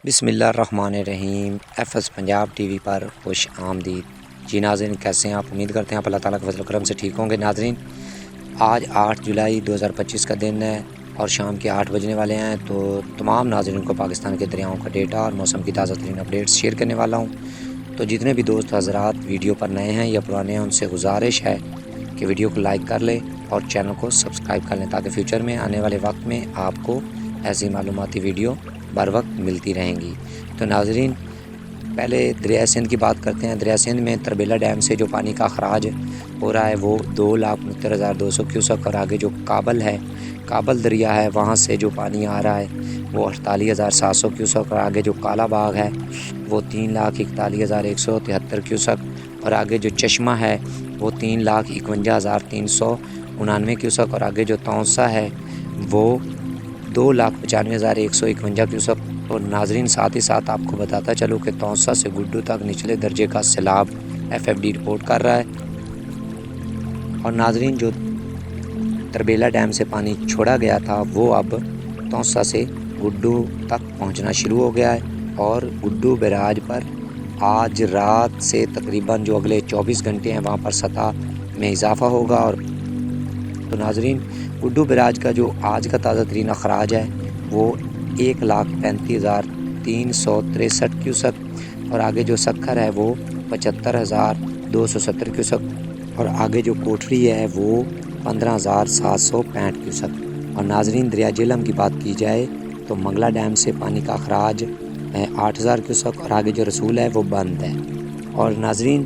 بسم اللہ الرحمن الرحیم۔ F S Punjab TV پر خوش آمدید۔ جی ناظرین، کیسے ہیں آپ؟ امید کرتے ہیں آپ اللہ تعالیٰ کے فضل و کرم سے ٹھیک ہوں گے۔ ناظرین، آج 8 جولائی 2025 کا دن ہے اور شام کے 8 بجنے والے ہیں، تو تمام ناظرین کو پاکستان کے دریاؤں کا ڈیٹا اور موسم کی تازہ ترین اپڈیٹس شیئر کرنے والا ہوں۔ تو جتنے بھی دوست حضرات ویڈیو پر نئے ہیں یا پرانے ہیں، ان سے گزارش ہے کہ ویڈیو کو لائک کر لیں اور چینل کو سبسکرائب کر لیں، تاکہ فیوچر میں آنے والے وقت میں آپ کو ایسی معلوماتی ویڈیو بر وقت ملتی رہیں گی۔ تو ناظرین، پہلے دریائے سندھ کی بات کرتے ہیں۔ دریائے سندھ میں تربیلا ڈیم سے جو پانی کا اخراج ہو رہا ہے وہ 2,69,200 کیوسک، اور آگے جو کابل ہے، کابل دریا ہے، وہاں سے جو پانی آ رہا ہے وہ 48,700 کیوسک، اور آگے جو کالا باغ ہے وہ 3,41,173 کیوسک، اور آگے جو چشمہ ہے وہ 3,51,399 کیوسک، اور آگے جو تونسا ہے وہ 2,95,151 کیوسک۔ اور ناظرین، ساتھ ہی ساتھ آپ کو بتاتا چلوں کہ تونسا سے گڈو تک نچلے درجے کا سیلاب FFD رپورٹ کر رہا ہے۔ اور ناظرین، جو تربیلا ڈیم سے پانی چھوڑا گیا تھا وہ اب تونسا سے گڈو تک پہنچنا شروع ہو گیا ہے، اور گڈو بیراج پر آج رات سے تقریباً جو اگلے 24 گھنٹے ہیں وہاں پر سطح میں اضافہ ہوگا۔ اور تو ناظرین، گڈو بیراج کا جو آج کا تازہ ترین اخراج ہے وہ 1,35,363 کیوسک، اور آگے جو سکھر ہے وہ 75,270 کیوسک، اور آگے جو کوٹری ہے وہ 15,765 کیوسک۔ اور ناظرین، دریا جہلم کی بات کی جائے تو منگلا ڈیم سے پانی کا اخراج 8,000 کیوسک، اور آگے جو رسول ہے وہ بند ہے۔ اور ناظرین،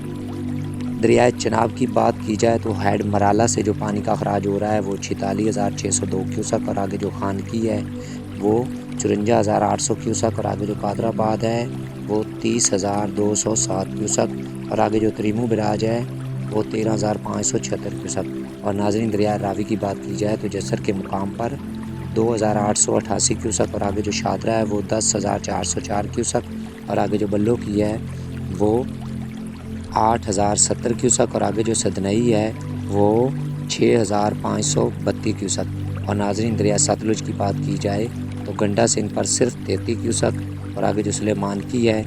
دریائے چناب کی بات کی جائے تو ہیڈ مرالہ سے جو پانی کا اخراج ہو رہا ہے وہ 46,602 کیوسک، اور آگے جو خانکی ہے وہ 54,800 کیوسک، اور آگے جو قادر آباد ہے وہ 30,207 کیوسک، اور آگے جو تریمو براج ہے وہ 13,576 کیوسک۔ اور ناظرین، دریائے راوی کی بات کی جائے تو جسر کے مقام پر 2,888 کیوسک، اور آگے جو شادرہ ہے وہ 10,404 کیوسک، اور آگے جو بلو کی ہے وہ 8,070 کیوسک، اور آگے جو سدنئی ہے وہ 6,532 کیوسک۔ اور ناظرین، دریا ستلج کی بات کی جائے تو گنڈا سنگھ پر صرف 33 کیوسک، اور آگے جو سلیمان کی ہے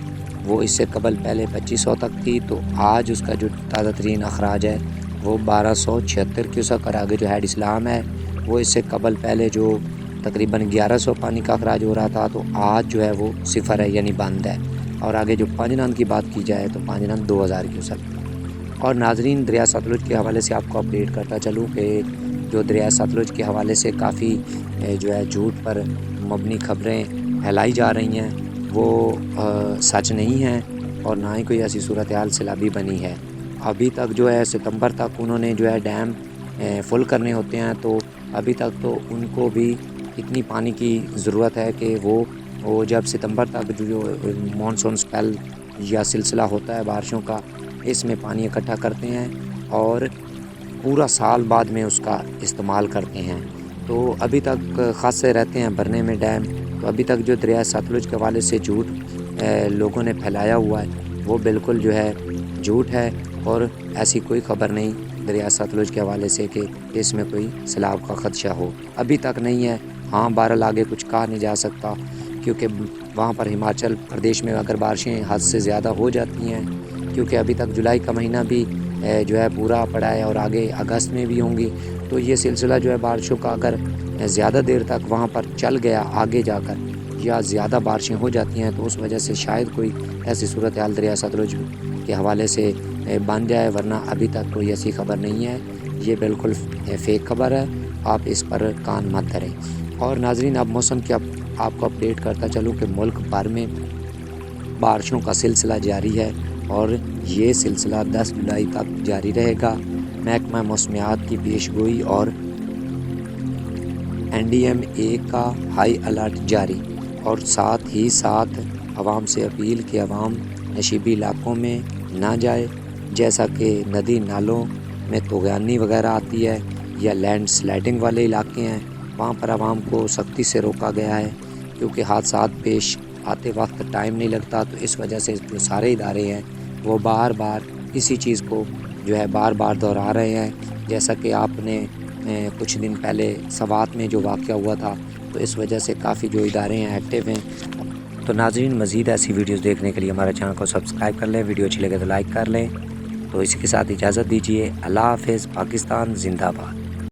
وہ اس سے قبل پہلے 2,500 تک تھی، تو آج اس کا جو تازہ ترین اخراج ہے وہ 1,276 کیوسک، اور آگے جو ہیڈ اسلام ہے وہ اس سے قبل پہلے جو تقریباً 1,100 پانی کا اخراج ہو رہا تھا، تو آج جو ہے وہ 0 ہے، یعنی بند ہے۔ اور آگے جو پانجنان کی بات کی جائے تو پانجنان 2,000 کیوسک۔ اور ناظرین، دریا ستلج کے حوالے سے آپ کو اپڈیٹ کرتا چلوں کہ جو دریا ستلج کے حوالے سے کافی جو ہے جھوٹ پر مبنی خبریں پھیلائی جا رہی ہیں وہ سچ نہیں ہیں، اور نہ ہی کوئی ایسی صورتحال سیلابی بنی ہے۔ ابھی تک جو ہے ستمبر تک انہوں نے جو ہے ڈیم فل کرنے ہوتے ہیں، تو ابھی تک تو ان کو بھی اتنی پانی کی ضرورت ہے کہ وہ جب ستمبر تک جو مانسون سپیل یا سلسلہ ہوتا ہے بارشوں کا، اس میں پانی اکٹھا کرتے ہیں اور پورا سال بعد میں اس کا استعمال کرتے ہیں۔ تو ابھی تک خاصے رہتے ہیں بھرنے میں ڈیم۔ تو ابھی تک جو دریا ستلج کے حوالے سے جھوٹ لوگوں نے پھیلایا ہوا ہے وہ بالکل جو ہے جھوٹ ہے، اور ایسی کوئی خبر نہیں دریا ستلج کے حوالے سے کہ اس میں کوئی سیلاب کا خدشہ ہو، ابھی تک نہیں ہے۔ ہاں، بہرحال آگے کچھ کہا نہیں جا سکتا، کیونکہ وہاں پر ہماچل پردیش میں اگر بارشیں حد سے زیادہ ہو جاتی ہیں، کیونکہ ابھی تک جولائی کا مہینہ بھی جو ہے پورا پڑا ہے، اور آگے اگست میں بھی ہوں گی، تو یہ سلسلہ جو ہے بارشوں کا اگر زیادہ دیر تک وہاں پر چل گیا آگے جا کر، یا زیادہ بارشیں ہو جاتی ہیں، تو اس وجہ سے شاید کوئی ایسی صورتحال دریا ستلج کے حوالے سے بن جائے، ورنہ ابھی تک کوئی ایسی خبر نہیں ہے۔ یہ بالکل فیک خبر ہے، آپ اس پر کان مت دھریں۔ اور ناظرین، اب موسم کی آپ کو اپڈیٹ کرتا چلوں کہ ملک بھر میں بارشوں کا سلسلہ جاری ہے، اور یہ سلسلہ 10 جولائی تک جاری رہے گا۔ محکمہ موسمیات کی پیش گوئی اور NDMA کا ہائی الرٹ جاری، اور ساتھ ہی ساتھ عوام سے اپیل کہ عوام نشیبی علاقوں میں نہ جائے، جیسا کہ ندی نالوں میں طغیانی وغیرہ آتی ہے یا لینڈ سلائڈنگ والے علاقے ہیں، وہاں پر عوام کو سختی سے روکا گیا ہے، کیونکہ حادثات پیش آتے وقت ٹائم نہیں لگتا۔ تو اس وجہ سے جو سارے ادارے ہیں وہ بار بار اسی چیز کو جو ہے بار بار دہرا رہے ہیں، جیسا کہ آپ نے کچھ دن پہلے سوات میں جو واقعہ ہوا تھا، تو اس وجہ سے کافی جو ادارے ہیں ایکٹیو ہیں، تو ناظرین مزید ایسی ویڈیوز دیکھنے کے لیے ہمارے چینل کو سبسکرائب کر لیں، ویڈیو اچھی لگے تو لائک کر لیں۔ تو اسی کے ساتھ اجازت دیجیے، اللہ حافظ، پاکستان زندہ باد۔